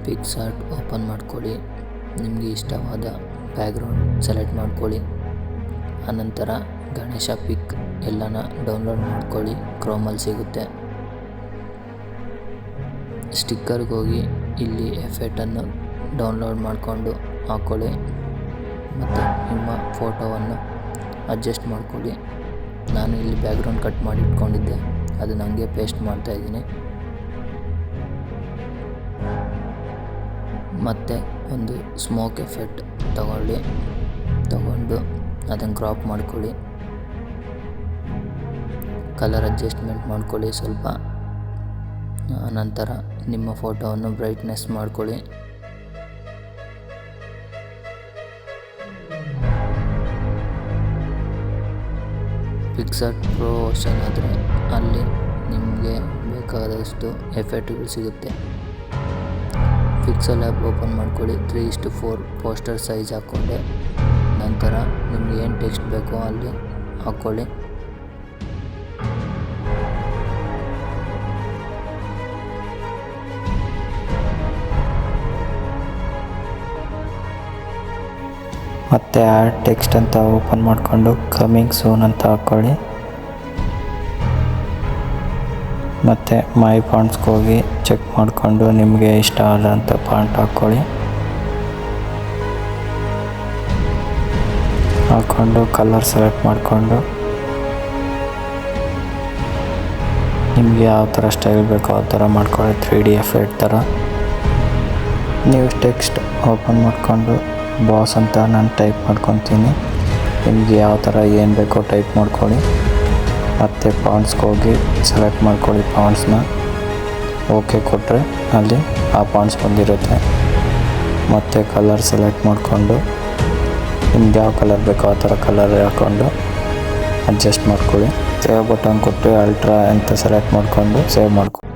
PicsArt open ಮಾಡ್ಕೊಳ್ಳಿ. ನಿಮಗೆ ಇಷ್ಟವಾದ ಬ್ಯಾಕ್ಗ್ರೌಂಡ್ ಸೆಲೆಕ್ಟ್ ಮಾಡ್ಕೊಳ್ಳಿ. ಆನಂತರ ಗಣೇಶ ಪಿಕ್ ಎಲ್ಲನ ಡೌನ್ಲೋಡ್ ಮಾಡ್ಕೊಳ್ಳಿ. ಕ್ರೋಮಲ್ಲಿ ಸಿಗುತ್ತೆ. ಸ್ಟಿಕ್ಕರ್ಗೆ ಹೋಗಿ ಇಲ್ಲಿ ಎಫೆಕ್ಟನ್ನು ಡೌನ್ಲೋಡ್ ಮಾಡಿಕೊಂಡು ಹಾಕ್ಕೊಳ್ಳಿ ಮತ್ತು ನಿಮ್ಮ ಫೋಟೋವನ್ನು ಅಡ್ಜಸ್ಟ್ ಮಾಡ್ಕೊಳ್ಳಿ. ನಾನು ಇಲ್ಲಿ ಬ್ಯಾಕ್ಗ್ರೌಂಡ್ ಕಟ್ ಮಾಡಿ ಇಟ್ಕೊಂಡಿದ್ದೆ, ಅದು ನನಗೆ ಪೇಸ್ಟ್ ಮಾಡ್ತಾಯಿದ್ದೀನಿ. ಮತ್ತು ಒಂದು ಸ್ಮೋಕ್ ಎಫೆಕ್ಟ್ ತಗೊಂಡು ಅದನ್ನು ಕ್ರಾಪ್ ಮಾಡ್ಕೊಳ್ಳಿ. ಕಲರ್ ಅಡ್ಜಸ್ಟ್ಮೆಂಟ್ ಮಾಡ್ಕೊಳ್ಳಿ ಸ್ವಲ್ಪ. ನಂತರ ನಿಮ್ಮ ಫೋಟೋವನ್ನು ಬ್ರೈಟ್ನೆಸ್ ಮಾಡ್ಕೊಳ್ಳಿ. ಪಿಕ್ಸಾರ್ಟ್ ಪ್ರೋ ವರ್ಷನ್ ಆದರೆ ಅಲ್ಲಿ ನಿಮಗೆ ಬೇಕಾದಷ್ಟು ಎಫೆಕ್ಟ್ಗಳು ಸಿಗುತ್ತೆ. ಪಿಕ್ಸೆಲ್ ಆ್ಯಪ್ ಓಪನ್ ಮಾಡ್ಕೊಳ್ಳಿ. 3:4 ಪೋಸ್ಟರ್ ಸೈಜ್ ಹಾಕ್ಕೊಂಡೆ. ನಂತರ ನಿಮ್ಗೆ ಏನು ಟೆಕ್ಸ್ಟ್ ಬೇಕೋ ಅಲ್ಲಿ ಹಾಕ್ಕೊಳ್ಳಿ. ಮತ್ತು ಆ್ಯಡ್ ಟೆಕ್ಸ್ಟ್ ಅಂತ ಓಪನ್ ಮಾಡಿಕೊಂಡು ಕಮಿಂಗ್ ಸೂನ್ ಅಂತ ಹಾಕ್ಕೊಳ್ಳಿ. ಮತ್ತು ಮೈ ಫಾಂಟ್ಸ್ಗೆ ಹೋಗಿ ಚೆಕ್ ಮಾಡಿಕೊಂಡು ನಿಮಗೆ ಇಷ್ಟ ಆದಂಥ ಫಾಂಟ್ ಹಾಕ್ಕೊಂಡು ಕಲರ್ ಸೆಲೆಕ್ಟ್ ಮಾಡಿಕೊಂಡು ನಿಮಗೆ ಯಾವ ಥರ ಸ್ಟೈಲ್ ಬೇಕೋ ಆ ಥರ ಮಾಡ್ಕೊಳ್ಳಿ. 3D ಎಫೆಕ್ಟ್ ಥರ. ನೀವು ಟೆಕ್ಸ್ಟ್ ಓಪನ್ ಮಾಡಿಕೊಂಡು ಬಾಸ್ ಅಂತ ನಾನು ಟೈಪ್ ಮಾಡ್ಕೊತೀನಿ. ನಿಮಗೆ ಯಾವ ಥರ ಏನು ಬೇಕೋ ಟೈಪ್ ಮಾಡ್ಕೊಳ್ಳಿ. ಮತ್ತು ಫಾಂಟ್ಸ್ಗೆ ಹೋಗಿ ಸೆಲೆಕ್ಟ್ ಮಾಡ್ಕೊಳ್ಳಿ ಫಾಂಟ್ಸ್ನ. ಓಕೆ ಕೊಟ್ಟರೆ ಅಲ್ಲಿ ಆ ಫಾಂಟ್ಸ್ ಬಂದಿರುತ್ತೆ. ಮತ್ತು ಕಲರ್ ಸೆಲೆಕ್ಟ್ ಮಾಡಿಕೊಂಡು ನಿಮ್ಗೆ ಯಾವ ಕಲರ್ ಬೇಕೋ ಆ ಥರ ಕಲರ್ ಹಾಕ್ಕೊಂಡು ಅಡ್ಜಸ್ಟ್ ಮಾಡ್ಕೊಳ್ಳಿ. ಸೇವ್ ಬಟನ್ ಕೊಟ್ಟು ಅಲ್ಟ್ರಾ ಅಂತ ಸೆಲೆಕ್ಟ್ ಮಾಡಿಕೊಂಡು ಸೇವ್ ಮಾಡ್ಕೊಳ್ಳಿ.